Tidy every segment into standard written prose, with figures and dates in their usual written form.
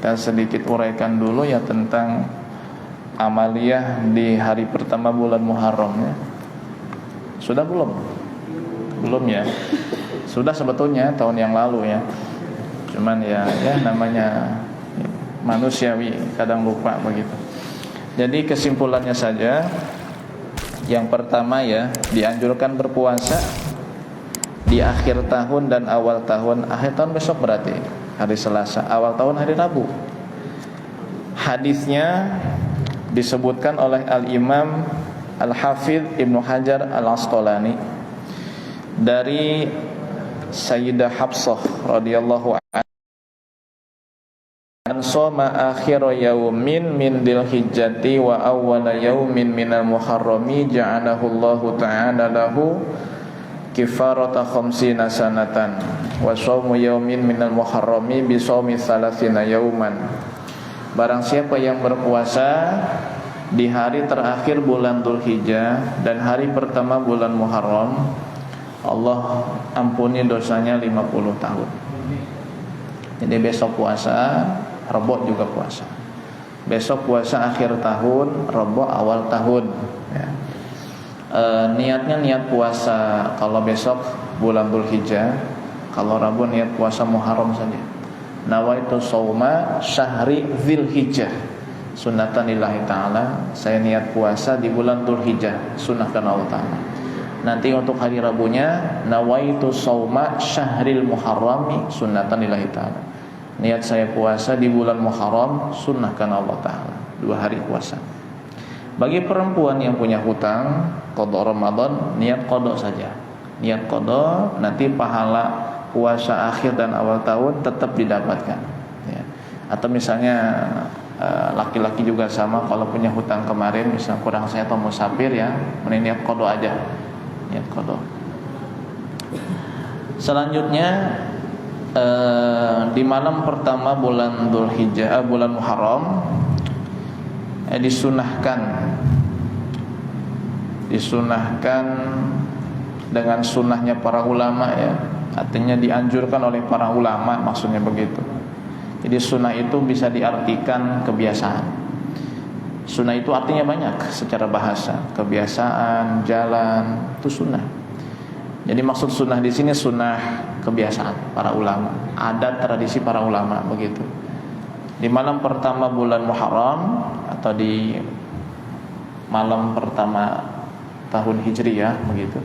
Kita sedikit uraikan dulu ya tentang amaliyah di hari pertama bulan Muharram ya. Sudah belum? Belum ya. Sudah sebetulnya tahun yang lalu ya. Cuman ya namanya manusiawi, kadang lupa begitu. Jadi kesimpulannya saja, yang pertama ya, dianjurkan berpuasa di akhir tahun dan awal tahun. Akhir tahun besok berarti hari Selasa, awal tahun hari Rabu. Hadisnya disebutkan oleh Al-Imam Al-Hafidh Ibnu Hajar Al-Asqalani dari Sayyidah Hafsah radhiyallahu anha, soma akhir yaumin min dzilhijjati wa awwal yaumin minal muharrami ja'alahu Allahu ta'ala lahu kifarata khamsina sanatan wa shaumu yaumin minal muharrami bi shaumi thalathina yauman. Barang siapa yang berpuasa di hari terakhir bulan Dzulhijjah dan hari pertama bulan Muharram, Allah ampuni dosanya 50 tahun. Jadi besok puasa, Rebo juga puasa. Besok puasa akhir tahun, Rebo awal tahun ya. Niatnya niat puasa kalau besok bulan Dzulhijjah, kalau Rabu niat puasa Muharram saja. Nawaitu shauma syahri Dzulhijjah sunnatan lillahi ta'ala. Saya niat puasa di bulan Dzulhijjah, sunnahkan Allah ta'ala. Nanti untuk hari Rabunya nawaitu shauma syahril Muharrami sunnatan lillahi ta'ala. Niat saya puasa di bulan Muharram, sunnahkan Allah ta'ala. 2 hari puasa. Bagi perempuan yang punya hutang qada Ramadan, niat qada saja. Niat qada, nanti pahala puasa akhir dan awal tahun tetap didapatkan ya. Atau misalnya laki-laki juga sama, kalau punya hutang kemarin misal kurang saya atau musafir ya, mending niat qada aja. Niat qada. Selanjutnya di malam pertama bulan Dzulhijjah, bulan Muharram, disunahkan dengan sunnahnya para ulama ya. Artinya dianjurkan oleh para ulama, maksudnya begitu. Jadi sunnah itu bisa diartikan kebiasaan. Sunnah itu artinya banyak secara bahasa, kebiasaan, jalan, itu sunnah. Jadi maksud sunnah di sini sunnah kebiasaan para ulama, adat tradisi para ulama begitu. Di malam pertama bulan Muharram atau di malam pertama tahun Hijriyah begitu,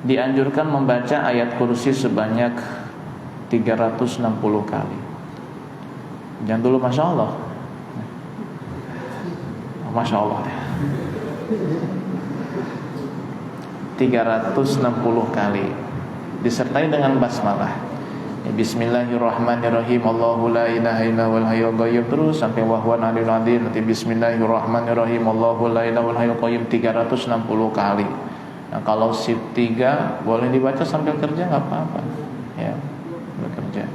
dianjurkan membaca ayat kursi sebanyak 360 kali. Jangan dulu Masya Allah. Masya Allah 360 kali, disertai dengan basmalah. Bismillahirrahmanirrahim. Allahu la ilaha illa huwal hayyul qayyum, terus sampai wa huwa al-aliyyul azim. Nanti Bismillahirrahmanirrahim. Allahu la ilaha illa huwal hayyul qayyum 360 kali. Nah, kalau shift 3 boleh dibaca sambil kerja enggak apa-apa. Ya, bekerja.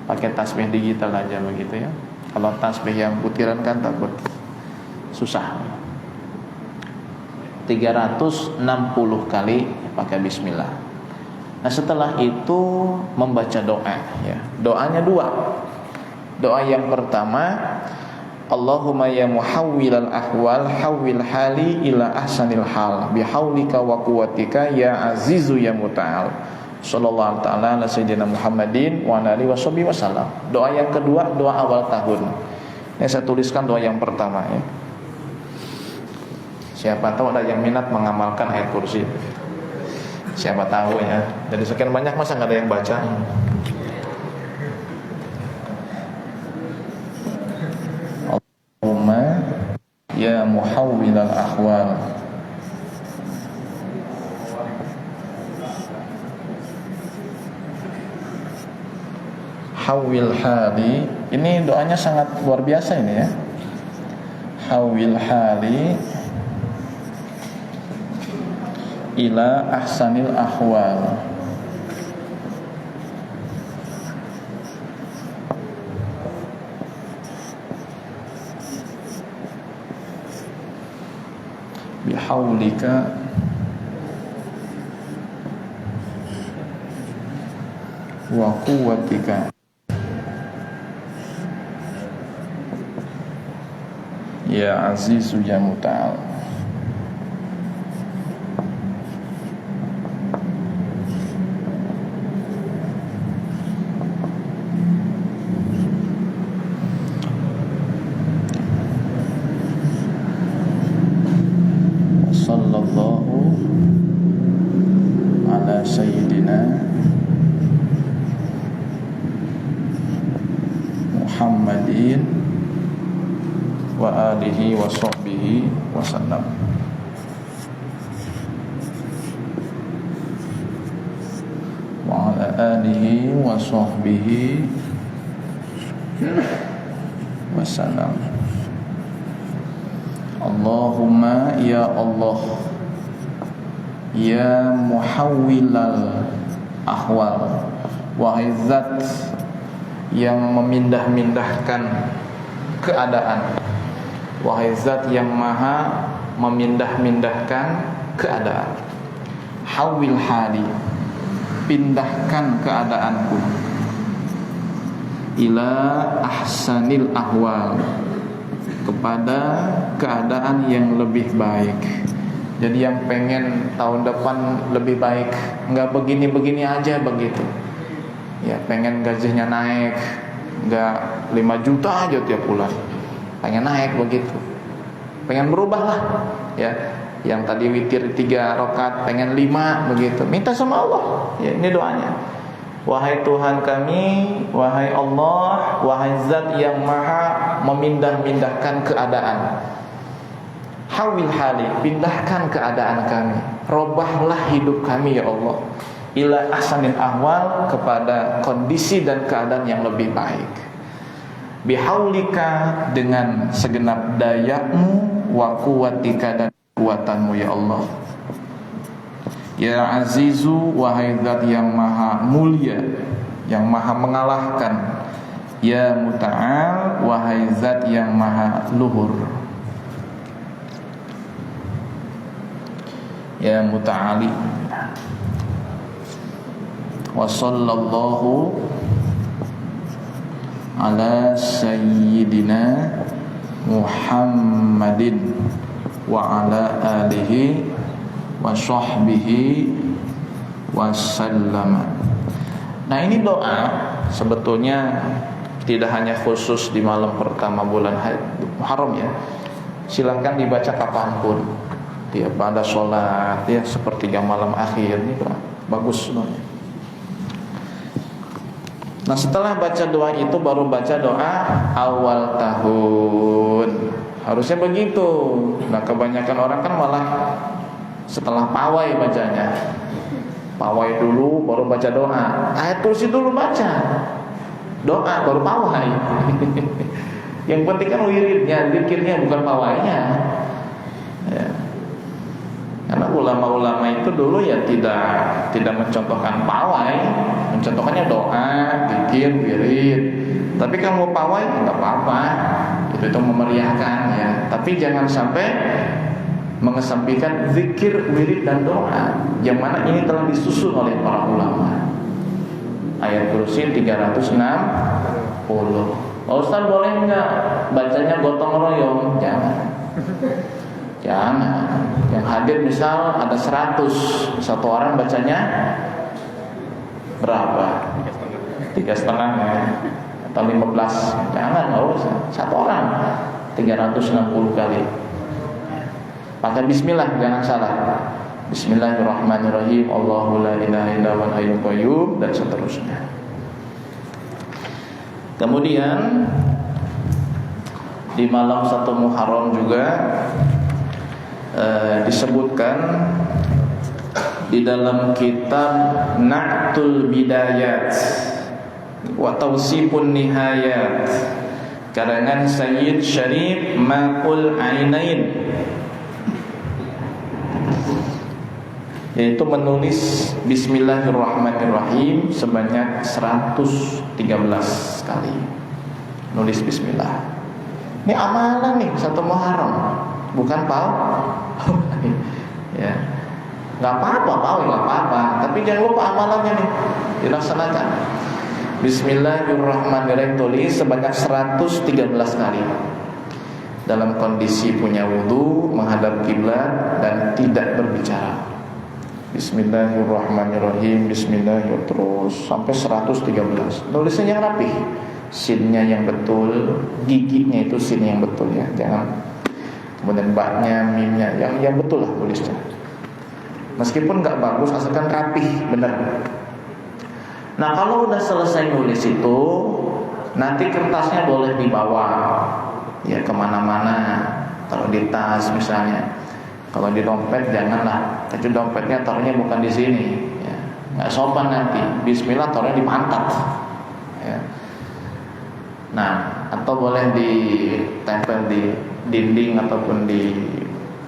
Pakai tasbih digital aja begitu ya. Kalau tasbih yang butiran kan takut susah. 360 kali pakai bismillah. Nah, setelah itu membaca doa ya. Doanya 2. Doa yang pertama, Allahumma ya muhawwilal ahwal hawwil hali ila ahsanil hal bihaulika wa quwwatika ya azizu ya muta'al. Sallallahu ta'ala ala sayyidina Muhammadin wa alihi washabihi wasallam. Doa yang kedua, doa awal tahun. Ini saya tuliskan doa yang pertama ya. Siapa tahu ada yang minat mengamalkan ayat kursi. Siapa tahu ya. Dari sekian banyak masa nggak ada yang baca. Allahumma ya muhawwilal ahwal hawwil hali. Ini doanya sangat luar biasa ini ya. Hawwil hali ila ahsanil ahwal. Bihaulika wa quwwatika. Ya Azizu ya Muta'al. Sallallahu ala sayyidina Muhammadin wa alihi wa sahbihi wa sallam. Wa ala alihi wa sahbihi wa sallam. Allahumma ya Allah, ya muhawwilal ahwal, wahai zat yang memindah-mindahkan keadaan, wahai zat yang maha memindah-mindahkan keadaan. Hawil hali, pindahkan keadaanku, ila ahsanil ahwal, kepada keadaan yang lebih baik. Jadi yang pengen tahun depan lebih baik, nggak begini-begini aja begitu. Ya pengen gajinya naik, nggak 5 juta aja tiap bulan, pengen naik begitu, pengen berubah lah. Ya, yang tadi witir 3 rakaat pengen 5 begitu, minta sama Allah. Ya ini doanya. Wahai Tuhan kami, wahai Allah, wahai zat yang maha memindah-mindahkan keadaan. Hawil hali, pindahkan keadaan kami, robahlah hidup kami ya Allah, ila ahsanil ahwal, kepada kondisi dan keadaan yang lebih baik. Bihaulika, dengan segenap dayamu, wa quwwatika, dan kuatanmu ya Allah. Ya Azizu, wahai zat yang maha mulia, yang maha mengalahkan. Ya Muta'al, wahai zat yang maha luhur. Ya Muta'ali. Wa sallallahu ala sayyidina Muhammadin wa ala alihi wa sahbihi wasallama. Nah ini doa sebetulnya tidak hanya khusus di malam pertama bulan Muharram ya. Silakan dibaca kapanpun, ya pada sholat ya, sepertiga malam akhir ini bagus doanya. Nah setelah baca doa itu baru baca doa awal tahun. Harusnya begitu. Nah kebanyakan orang kan malah setelah pawai bacanya. Pawai dulu baru baca doa. Ayat kursi dulu baca, doa baru pawai. Yang penting kan wiridnya, zikirnya, bukan pawainya ya. Karena ulama-ulama itu dulu ya tidak mencontohkan pawai, mencontohkannya doa, zikir, wirid. Tapi kalau mau pawai nggak apa-apa, itu memeriahkan ya. Tapi jangan sampai mengesampingkan zikir, wirid, dan doa, yang mana ini telah disusun oleh para ulama. Ayat kursi 360. Ustaz boleh nggak bacanya gotong royong? Jangan. Jangan. Yang hadir misal ada 100, satu orang bacanya berapa? 3,5 ya, atau 15. Jangan, nggak usah. Satu orang 360 kali. Pakai bismillah, jangan salah. Bismillahirrahmanirrahim. Allahu la ilaha illa huwal hayyul qayyum, dan seterusnya. Kemudian di malam 1 Muharram juga disebutkan di dalam kitab Na'tul Bidayat wa Tawsifun Nihayat, karangan Sayyid Syarif Ma'ul Ainain, yaitu menulis Bismillahirrahmanirrahim sebanyak 113 kali. Nulis Bismillah. Ini amalan nih 1 Muharram, bukan ya, nggak apa-apa, nggak apa-apa. Tapi jangan lupa amalannya nih dilaksanakan. Bismillahirrahmanirrahim tulis sebanyak 113 kali. dalam kondisi punya wudu, menghadap kiblat dan tidak berbicara. Bismillahirrahmanirrahim, Bismillahirrahmanirrahim, terus sampai 113. Nulisnya yang rapi, sinnya yang betul, giginya itu sin yang betul ya, jangan kemudian baknya, mimnya yang betul lah tulisnya. Meskipun nggak bagus, asalkan rapih, benar. Nah kalau udah selesai nulis itu, nanti kertasnya boleh dibawa ya kemana-mana. Kalau di tas misalnya, kalau di dompet janganlah, kecuali dompetnya taruhnya bukan di sini, ya. Nggak sopan nanti. Bismillah taruhnya di pantat. Ya. Nah, atau boleh ditempel di dinding ataupun di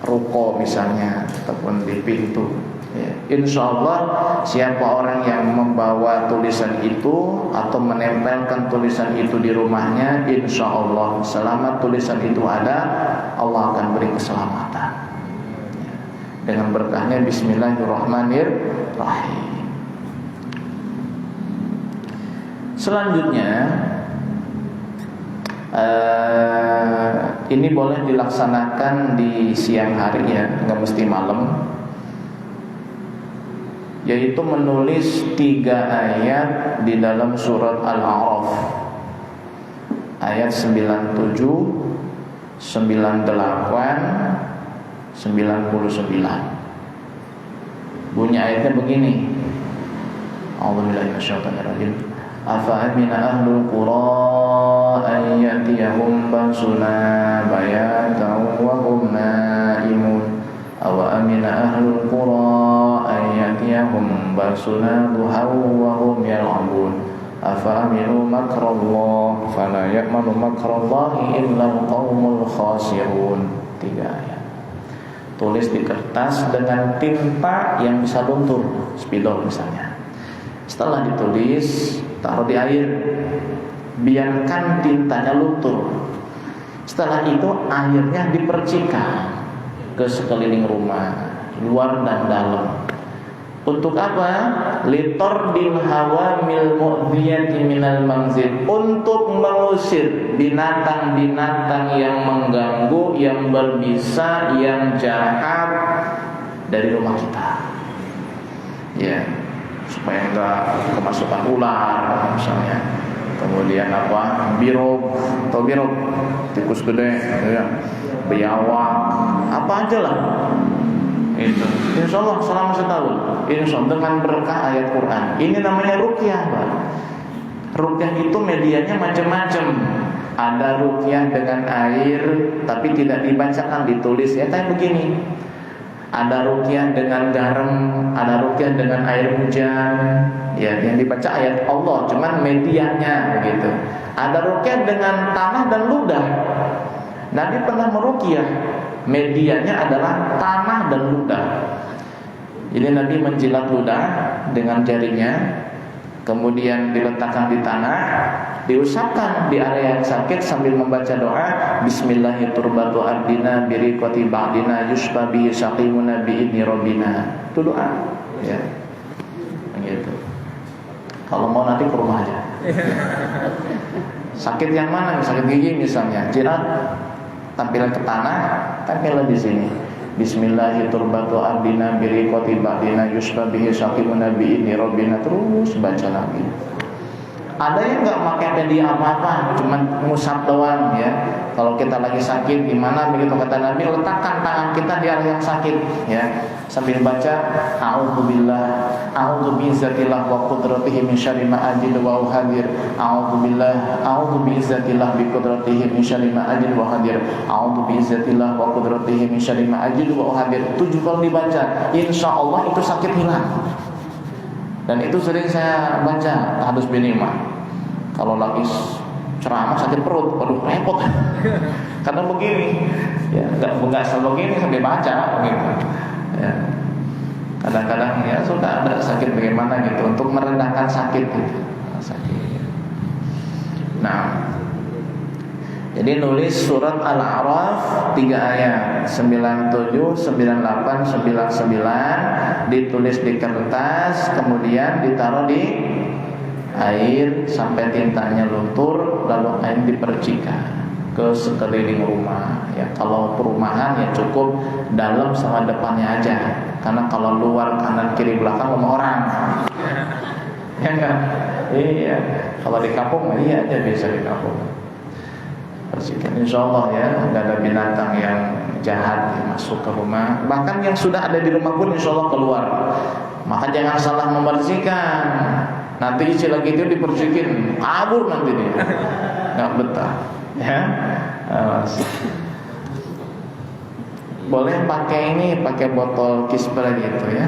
ruko misalnya, ataupun di pintu. Ya. Insya Allah siapa orang yang membawa tulisan itu atau menempelkan tulisan itu di rumahnya, insya Allah selama tulisan itu ada, Allah akan beri keselamatan. Ya. Dengan berkahnya Bismillahirrahmanirrahim. Selanjutnya ini boleh dilaksanakan di siang hari ya, nggak mesti malam. Yaitu menulis 3 ayat di dalam surat Al-A'raf, ayat 97, 98, 99. Bunyi ayatnya begini. A'udzubillahi minasyaitonirrajim. Afa amina ahlul qura an yatiyahum basuna bayatan wa hum naimun aw amina ahlul qura an yatiyahum basuna duhaw wa hum yal'abun afa aminu makrallah fala ya'manu makrallahi illa al-qaumul khasirun. 3 ayat. Tulis di kertas dengan tinta yang bisa luntur, spidol misalnya. Setelah ditulis, taruh di air, biarkan tintanya luntur. Setelah itu airnya dipercikan ke sekeliling rumah, luar dan dalam. Untuk apa? Litordil hawamil mu'dhiyati minal manzil, untuk mengusir binatang-binatang yang mengganggu, yang berbisa, yang jahat dari rumah kita. Ya, supaya enggak kemasukan ular misalnya. Kemudian apa? Birok atau birok, tikus gede ya, biawak, apa aja lah. Itu insya Allah selama setahun, insya Allah dengan berkah ayat Quran. Ini namanya ruqyah, Pak. Ruqyah itu medianya macam-macam. Ada ruqyah dengan air tapi tidak dibacakan, ditulis ya kayak begini. Ada ruqyah dengan garam, ada ruqyah dengan air hujan, ya yang dibaca ayat Allah, cuman medianya begitu. Ada ruqyah dengan tanah dan ludah. Nabi pernah meruqyah, medianya adalah tanah dan ludah. Jadi Nabi menjilat ludah dengan jarinya, kemudian diletakkan di tanah, diusapkan di area yang sakit sambil membaca doa Bismillahirrahmanirrahim ardina biriqati ba'dina yusfa bihi saqimuna bi'idni rabbina. Itu doa ya. Begitu. Kalau mau nanti ke rumah aja. Sakit yang mana? Sakit gigi misalnya, jirat, tampilan ke tanah, tampilan di sini. Bismillahirrahmanirrahim ardina biriqati ba'dina yusfa bihi saqimuna bi'idni rabbina, terus baca lagi. Ada yang nggak pakai media apa-apa, cuma ngusap doang ya. Kalau kita lagi sakit gimana begitu kata Nabi, letakkan tangan kita di area yang sakit ya, sambil baca a'udzubillah, a'udzu biizzatillah wa qudratihi min syarri ma ajidu wa uhadir, a'udzubillah, a'udzu biizzatillah bi qudratihi min syarri ma ajidu wa uhadir, a'udzu biizzatillah wa qudratihi min syarri ma ajidu wa uhadir. 7 kali dibaca, insya Allah itu sakit hilang. Dan itu sering saya baca hadis bin Imam. Kalau lagi ceramah sakit perut, waduh repot. Karena begini, ya nggak selalu begini sambil baca, gitu. Ya. Kadang-kadang ya sudah ada sakit bagaimana gitu untuk merendahkan sakit gitu. Sakit. Nah, jadi nulis surat Al-A'raf 3 ayat 97, 98, 99, ditulis di kertas, kemudian ditaruh di air sampai tintanya luntur, lalu air dipercikan. ke sekeliling rumah. Ya, kalau perumahan ya cukup dalam sama depannya aja. Karena kalau luar kanan kiri belakang rumah orang. Ya kan? Iya. Kalau di kampung iya aja biasa di kampung. Bersihkan insyaallah ya, nggak ada binatang yang jahat yang masuk ke rumah. Bahkan yang sudah ada di rumah pun insyaallah keluar. Maka jangan salah membersihkan. Nanti istilah gitu dibersihin, kabur nanti dia. Nggak betah. Ya. Boleh pakai botol Kispra gitu ya,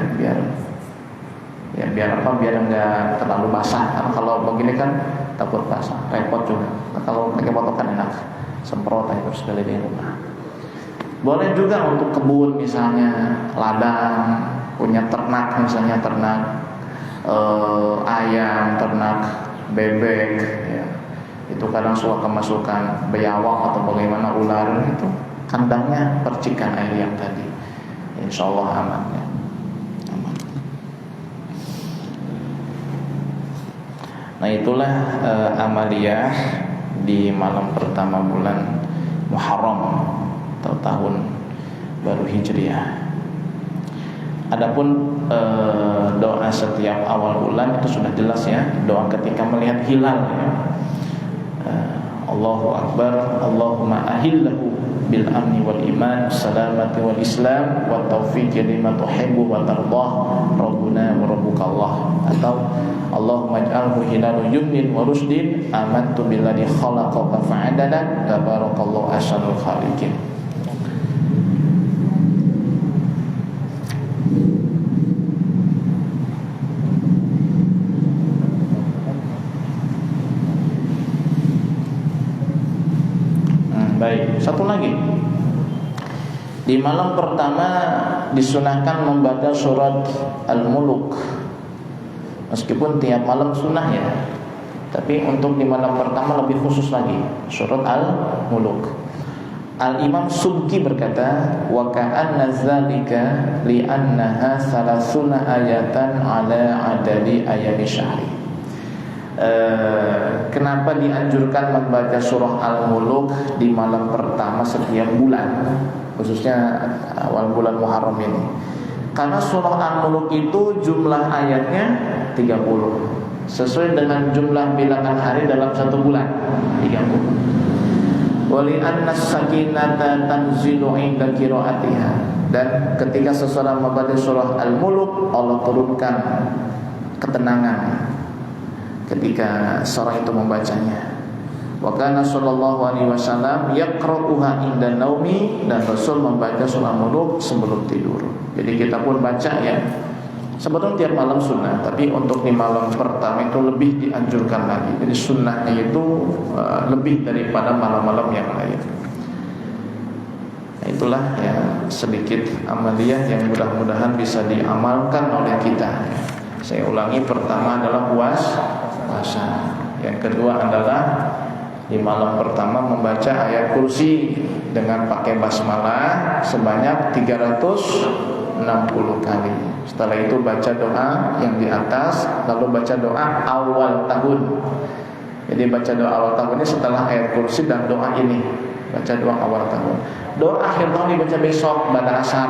biar apa? Biar enggak terlalu basah. Karena kalau begini kan takut basah, repot juga. Nah, kalau pakai botol kan enak, semprot aja terus di rumah. Boleh juga untuk kebun misalnya, ladang, punya ternak misalnya ternak ayam, ternak bebek, ya. Itu kadang suka kemasukan biawak atau bagaimana ular itu, kandangnya percikan air yang tadi, insya Allah aman ya. Aman. Nah itulah amaliyah di malam pertama bulan Muharram atau tahun baru Hijriah. Adapun doa setiap awal bulan itu sudah jelas ya, doa ketika melihat hilal ya. Allahu Akbar, Allahumma ahillahu bil amni wal iman, salamati wal islam, wa taufiqi lima tuhibbu wa tardah, Rabbuna wa Rabbukallah. Atau Allahumma ij'alhu hilalu yumnin wa rushdin, amantu billadhi khalaqaka fa'adada, tabarakallahu ahsanul khaliqin. Baik, satu lagi. Di malam pertama disunahkan membaca surat Al-Muluk. Meskipun tiap malam sunnah ya, tapi untuk di malam pertama lebih khusus lagi, surat Al-Muluk. Al-Imam Subki berkata, wa ka'anna dzalika li'annaha salasuna ayatan ala adadi ayami syahri. Kenapa dianjurkan membaca surah Al-Muluk di malam pertama setiap bulan, khususnya awal bulan Muharram ini? Karena surah Al-Muluk itu jumlah ayatnya 30, sesuai dengan jumlah bilangan hari dalam satu bulan, 30. Wali annas sakinata tanzilu inda qiraatiha, dan ketika seseorang membaca surah Al-Muluk, Allah turunkan ketenangan ketika seorang itu membacanya. Wa kana sallallahu alaihi wasallam yaqra'uha inda naumi, dan Rasul membaca surah Al-Muluk sebelum tidur. Jadi kita pun baca ya. Sebetulnya tiap malam sunnah, tapi untuk di malam pertama itu lebih dianjurkan lagi. Jadi sunnahnya itu lebih daripada malam-malam yang lain. Nah, itulah ya sedikit amaliyah yang mudah-mudahan bisa diamalkan oleh kita. Saya ulangi, pertama adalah puasa. Yang kedua adalah di malam pertama membaca ayat kursi dengan pakai basmalah sebanyak 360 kali. Setelah itu baca doa yang di atas, lalu baca doa awal tahun. Jadi baca doa awal tahun ini setelah ayat kursi dan doa ini, baca doa awal tahun. Doa akhir tahun dibaca besok pada asar,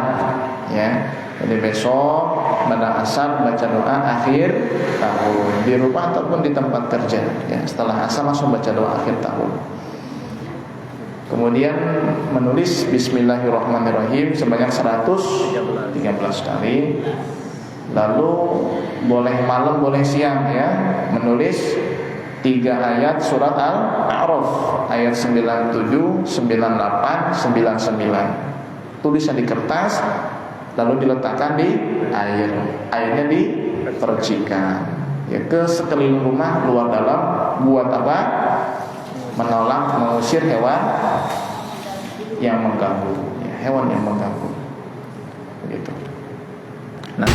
ya. Jadi besok pada asar baca doa akhir tahun di rumah ataupun di tempat kerja. Ya, setelah asar langsung baca doa akhir tahun. Kemudian menulis Bismillahirrahmanirrahim sebanyak 113 kali. Lalu boleh malam boleh siang ya, menulis 3 ayat surat Al-A'raf ayat 97, 98, 99. Tulisnya di kertas, lalu diletakkan di air. Airnya dipercikan ya ke sekeliling rumah, luar dalam. Buat apa? Menolak, mengusir hewan yang mengganggu ya, hewan yang mengganggu begitu. Nah